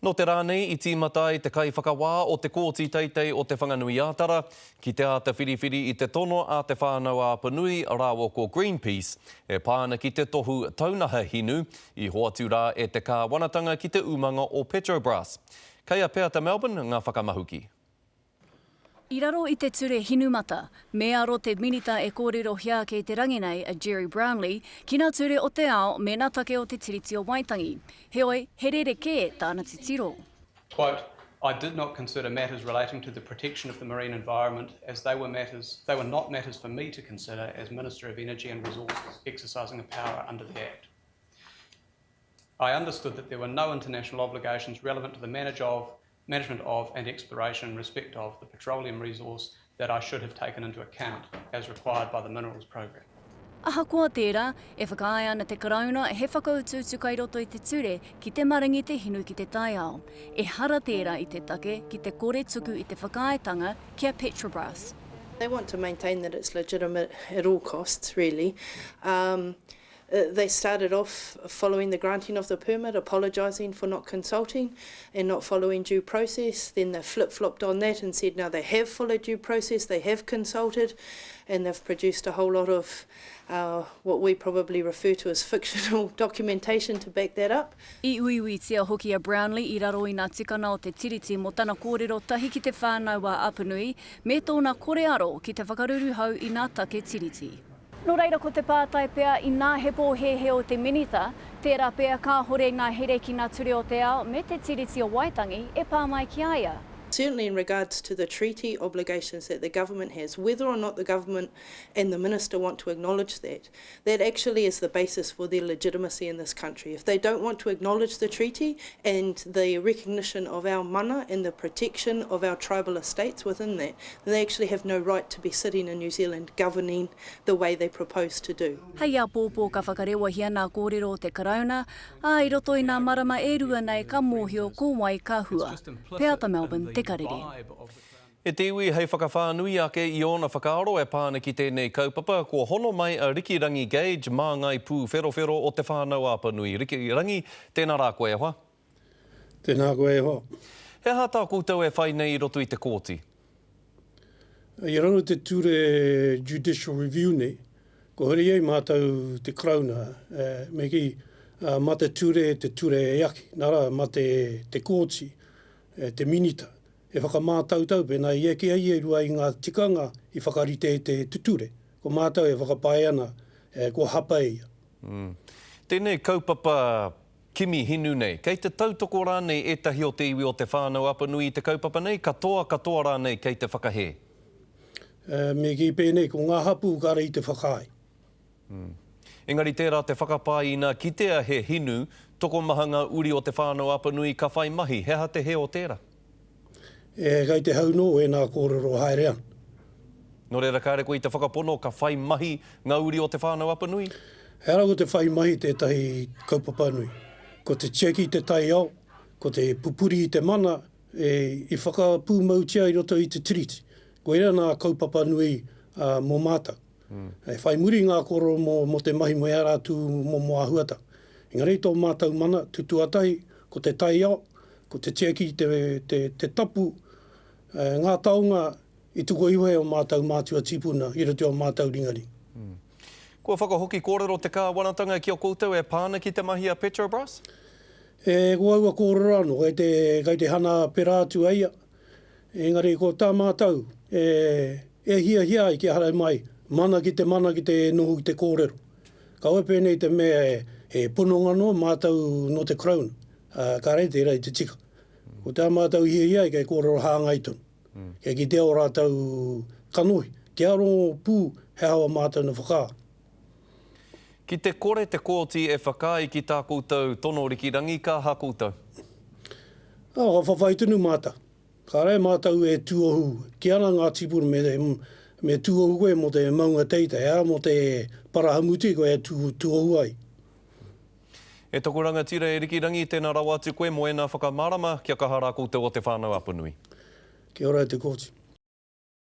No te rānei, I tīmata I te kai whakawā o te kōti teitei o te whanganui ātara, ki te āta whiriwhiri I te tono a te whānau āpanui, rāua ko Greenpeace, e pāna ki te tohu taunaha hinu, I hoatu rā e te kāwanatanga ki te umanga o Petrobras. Kei a pēr te Melbourne, ngā whakamahuki. I raro I te ture hinumata, me aro te minita e kōrero hia kei te ranginei a Jerry Brownlee, ki nā ture o te ao me nā take o te tiriti o Waitangi. Heoi, he rereke tāna titiro. Quote, I did not consider matters relating to the protection of the marine environment as they were not matters for me to consider as Minister of Energy and Resources exercising a power under the Act. I understood that there were no international obligations relevant to the management of and exploration in respect of the petroleum resource that I should have taken into account as required by the Minerals Program. Aha kua tērā, e whakaai ana te karauna he whakautūtu kai roto I te ture ki te maringi te hinu ki te taiao. E hara tērā I te take ki te kore tuku I te whakaaetanga kia Petrobras. They want to maintain that it's legitimate at all costs, really. They started off following the granting of the permit, apologising for not consulting and not following due process. Then they flip-flopped on that and said now they have followed due process, they have consulted, and they've produced a whole lot of what we probably refer to as fictional documentation to back that up. I uiui tia hoki a Brownlee I raro I ngā tikana o te tiriti mo tana kōrero tahi ki te whānau a Apanui, me tōna korearo ki te whakaruru hau I ngā take tiriti. No reira ko te pātai pea I ngā hepo he o te minita, tērā pea ka hore ngā here ki ngā ture o te ao me te tiriti o Waitangi e pā mai ki aia. Certainly in regards to the treaty obligations that the government has, whether or not the government and the minister want to acknowledge that, that actually is the basis for their legitimacy in this country. If they don't want to acknowledge the treaty and the recognition of our mana and the protection of our tribal estates within that, then they actually have no right to be sitting in New Zealand governing the way they propose to do. Hei a pōpō ka whakarewa hia nā kōrero o te karauna, a I roto I nā marama e rua nei ka mōhio ko wai ka hua. Pea ta Melbourne, te karere. E te iwi hei whakawhānui ake I ona whakaaro e pāna ki tēnei kaupapa, kua hono mai a Rikirangi Gage mā ngai pū whero o te whānau Apanui. Rikirangi, tēnā rā koe e hoa? Tēnā koe e hoa. He hata koutou e whai nei I roto I te kōti? I rano te ture judicial review nei, ko hori ei mātou te krauna, me ki mā te ture e aki, nara mā te kōti, te minita. E whakamātautau pēnā I eke ai e rua I ngā tikanga I whakarite te tuture. Ko mātau e whakapai ana, ko hapa ia. Tēnei kaupapa kimi hinu nei. Kei te tautoko rā nei etahi o te iwi o te whānau Apanui I te kaupapa nei, katoa rā nei kei te whakahe. Me ki pēnei, ko ngā hapu kara I te whakai. Engari tērā te whakapai I ngā kitea he hinu, toko mahanga uri o te whānau Apanui ka whai mahi. He ha te he o tērā? Kei te hau no e nā kōrero haerean. No reira kāre ko I te whakapono ka whai mahi ngā uri o te whānau Apanui? He ara ko te whai mahi tētahi kaupapa nui. Ko te cheki te tai au, ko te pupuri I te mana, I whakapū mautia I roto I te tiriti. Ko era nā kaupapa nui mō mātau. Whai muri ngā koro mo te mahi mo ara tū mo ahuata. Engari tō mātau mana, tutu atahi, ko te tai au, ko te cheki te tapu, ngā taunga I tuko iwe o mātau mātua tipuna, I roto o mātau ringari. Kua whakahoki kōrero te kāwanatanga ki o koutou e pāna ki te mahi a Petrobras? Ko aua kōrero anō, kei te hana perātu aia. Engari ko tā mātau, e hia I ki harai mai, mana ki te nohu ki te kōrero. Ka oe pēnei te mea e punonga no mātau no te crown, ka rei te rei te tika. Ko tā mātau hia I kei kōrero hāngai tonu. Kei ki te o rātau kanoi, te aro pū he hawa mātau na whakaa. Ki te kore te kōti e whakai ki tā koutou tono Rikirangi, ka ha koutou? Whawhaitunu māta. Ka rei mātau e tuohu. Ki ana ngā tipuru me tuohu koe mo te maunga teita, mo te parahamuti koe e tuohu ai. E toko rangatira e Rikirangi, tēnā rawatu koe mo e nā whakamārama, kia kahara koutou o te whānau Apanui. Kia ora te kōti.